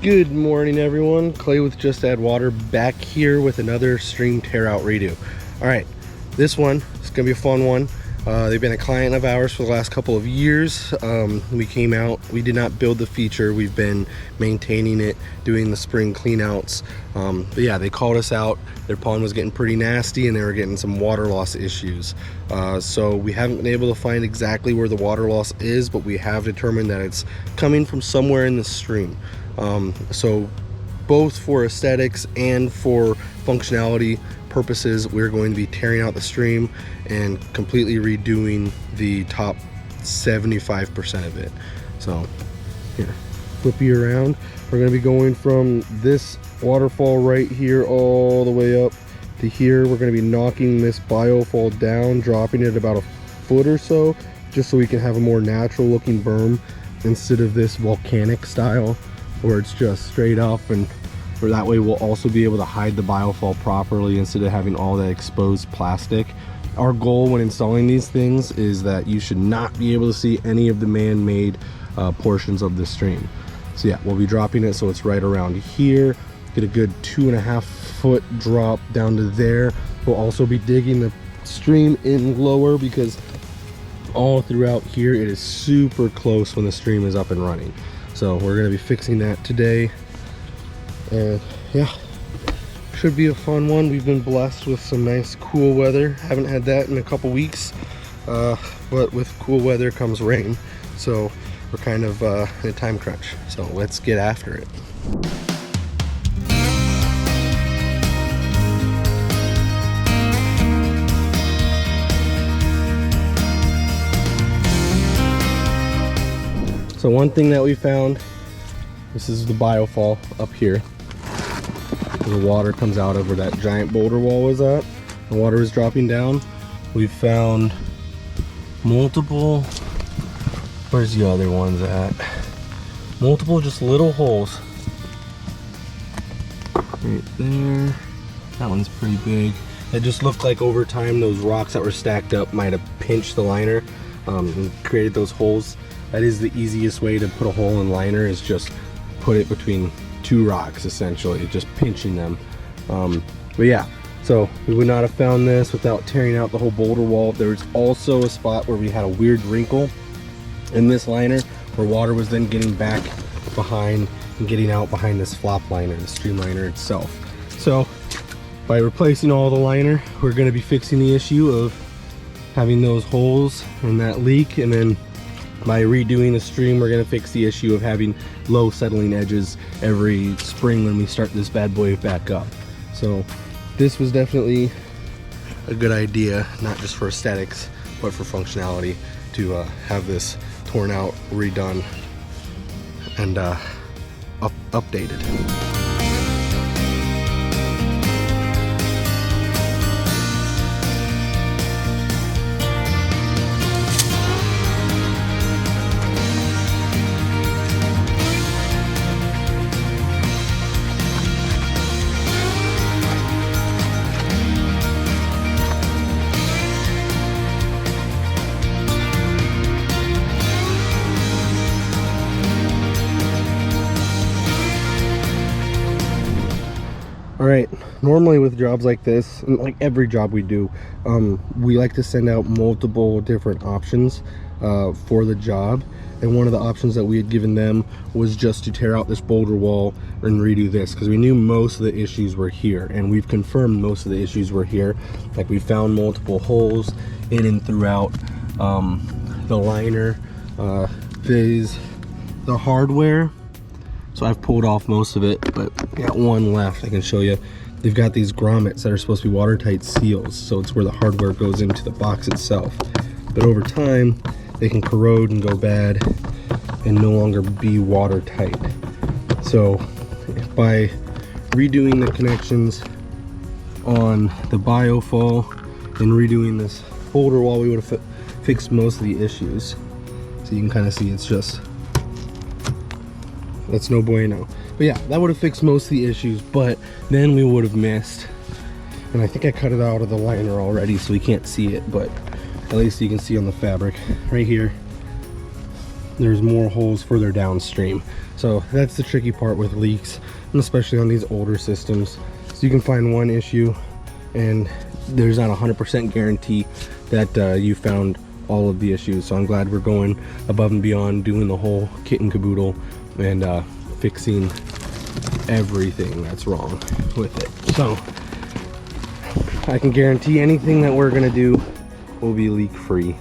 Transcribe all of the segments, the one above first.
Good morning, everyone. Clay with Just Add Water back here with another stream tear out redo. All right, this one is gonna be a fun one. They've been a client of ours for the last couple of years. We came out, we did not build the feature. We've been maintaining it, doing the spring clean outs. But yeah, they called us out. Their pond was getting pretty nasty and they were getting some water loss issues. So we haven't been able to find exactly where the water loss is, but we have determined that it's coming from somewhere in the stream. So both for aesthetics and for functionality purposes, we're going to be tearing out the stream and completely redoing the top 75% of it. So here, flip you around. We're going to be going from this waterfall right here all the way up to here. We're going to be knocking this biofall down, dropping it about a foot or so, just so we can have a more natural looking berm instead of this volcanic style where it's just straight up, and for that way we'll also be able to hide the biofall properly instead of having all that exposed plastic. Our goal when installing these things is that you should not be able to see any of the man-made portions of the stream. So yeah, we'll be dropping it so it's right around here, get a good 2.5 foot drop down to there. We'll also be digging the stream in lower because all throughout here it is super close when the stream is up and running. So we're going to be fixing that today, and yeah, should be a fun one. We've been blessed with some nice cool weather. Haven't had that in a couple weeks, but with cool weather comes rain, so we're kind of in a time crunch. So let's get after it. So one thing that we found, this is the biofall up here. The water comes out of where that giant boulder wall was at. The water is dropping down. We've found multiple, where's the other ones at? Multiple just little holes. Right there. That one's pretty big. It just looked like over time those rocks that were stacked up might have pinched the liner and created those holes. That is the easiest way to put a hole in liner, is just put it between two rocks, essentially, just pinching them. But yeah, so we would not have found this without tearing out the whole boulder wall. There's also a spot where we had a weird wrinkle in this liner where water was then getting back behind and getting out behind this flop liner, the stream liner itself. So by replacing all the liner, we're going to be fixing the issue of having those holes and that leak, and then by redoing the stream, we're going to fix the issue of having low settling edges every spring when we start this bad boy back up. So this was definitely a good idea, not just for aesthetics, but for functionality, to have this torn out, redone, and updated. All right, normally with jobs like this, and like every job we do, we like to send out multiple different options for the job. And one of the options that we had given them was just to tear out this boulder wall and redo this, because we knew most of the issues were here, and we've confirmed most of the issues were here. Like, we found multiple holes in and throughout the liner. The hardware, so I've pulled off most of it, but I got one left I can show you. They've got these grommets that are supposed to be watertight seals, so it's where the hardware goes into the box itself. But over time, they can corrode and go bad and no longer be watertight. So by redoing the connections on the biofall and redoing this boulder wall, we would have fixed most of the issues. So you can kind of see that's no bueno. But yeah, that would have fixed most of the issues, but then we would have missed, and I think I cut it out of the liner already so we can't see it, but at least you can see on the fabric right here, there's more holes further downstream. So that's the tricky part with leaks, and especially on these older systems. So you can find one issue and there's not 100% guarantee that you found all of the issues. So I'm glad we're going above and beyond, doing the whole kit and caboodle and fixing everything that's wrong with it. So I can guarantee anything that we're gonna do will be leak free.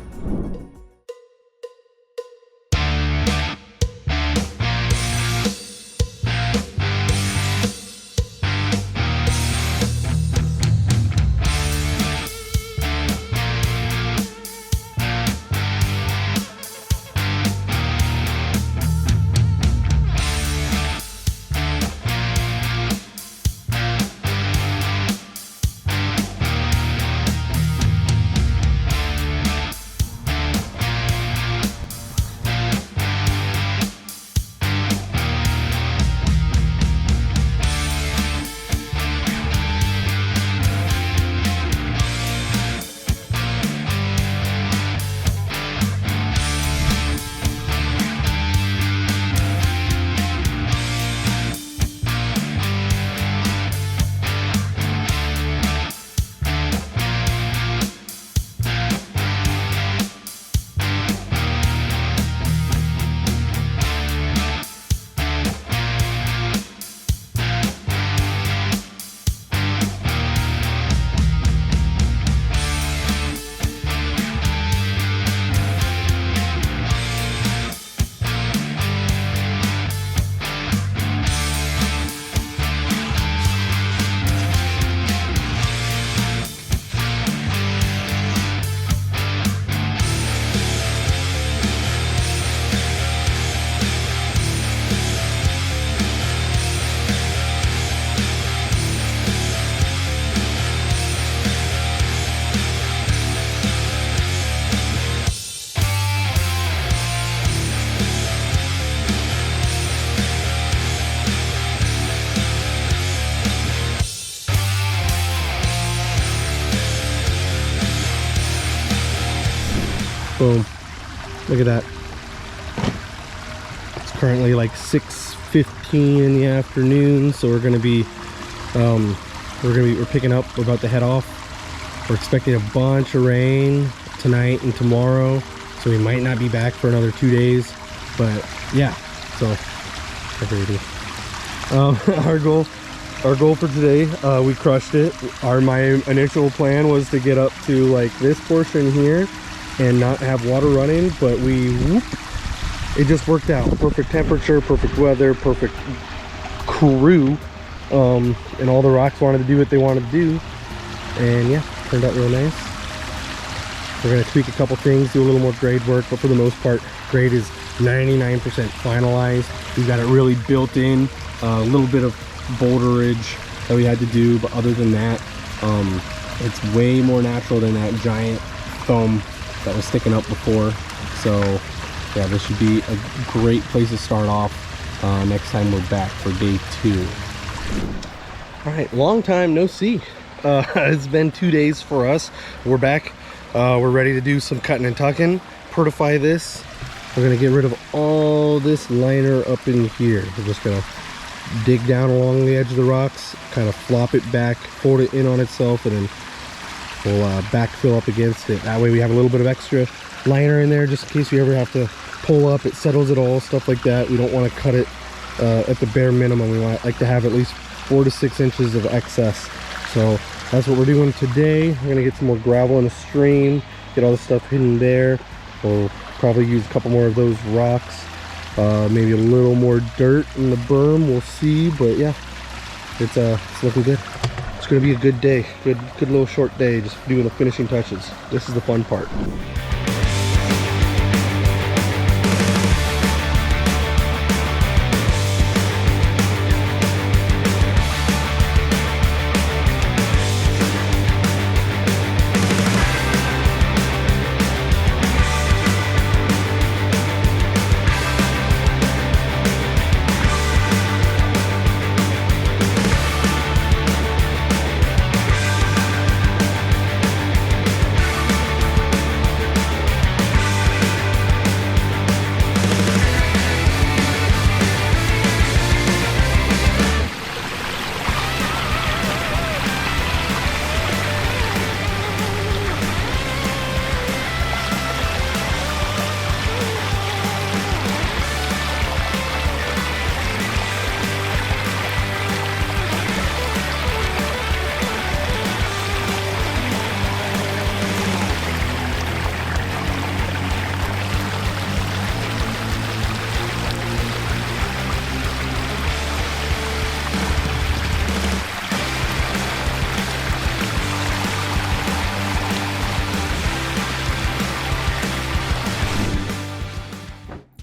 Boom. Look at that. It's currently like 6:15 in the afternoon, so we're picking up. We're about to head off. We're expecting a bunch of rain tonight and tomorrow, so we might not be back for another 2 days. But yeah, so our goal for today, we crushed it. My initial plan was to get up to like this portion here and not have water running, but it just worked out. Perfect temperature, perfect weather, perfect crew, and all the rocks wanted to do what they wanted to do, and yeah, turned out real nice. We're gonna tweak a couple things, do a little more grade work, but for the most part, grade is 99% finalized. We've got it really built in. A little bit of boulderage that we had to do, but other than that, it's way more natural than that giant foam that was sticking up before. So yeah, this should be a great place to start off next time we're back for day 2. All right, long time no see. It's been 2 days for us. We're back. We're ready to do some cutting and tucking, purify this. We're gonna get rid of all this liner up in here. We're just gonna dig down along the edge of the rocks, kind of flop it back, fold it in on itself, and then we'll backfill up against it. That way we have a little bit of extra liner in there just in case we ever have to pull up. It settles it all, stuff like that. We don't want to cut it at the bare minimum. We like to have at least 4 to 6 inches of excess. So that's what we're doing today. We're gonna get some more gravel in the stream, get all the stuff hidden there. We'll probably use a couple more of those rocks, maybe a little more dirt in the berm. We'll see, but yeah, it's looking good. It's gonna be a good day, good little short day, just doing the finishing touches. This is the fun part.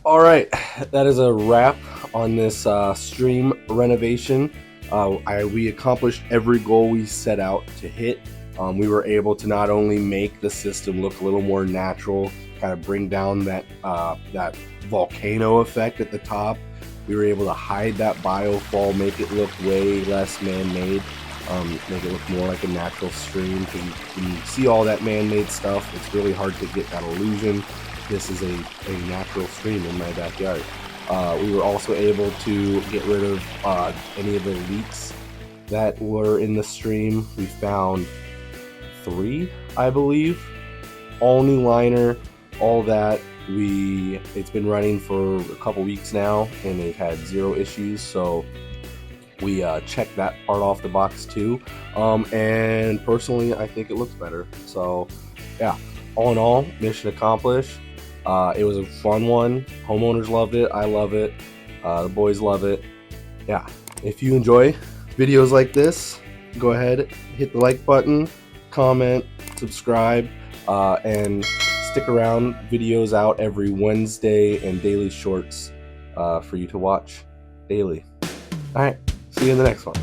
All right, that is a wrap on this stream renovation. We accomplished every goal we set out to hit. We were able to not only make the system look a little more natural, kind of bring down that that volcano effect at the top. We were able to hide that biofall, make it look way less man-made, make it look more like a natural stream. Because when you see all that man-made stuff, it's really hard to get that illusion. This is a natural stream in my backyard. We were also able to get rid of any of the leaks that were in the stream. We found 3, I believe. All new liner, all that. It's been running for a couple weeks now, and they've had 0 issues. So we checked that part off the box too. And personally, I think it looks better. So yeah, all in all, mission accomplished. It was a fun one. Homeowners loved it. I love it. The boys love it. Yeah. If you enjoy videos like this, go ahead, hit the like button, comment, subscribe, and stick around. Videos out every Wednesday and daily shorts for you to watch daily. All right. See you in the next one.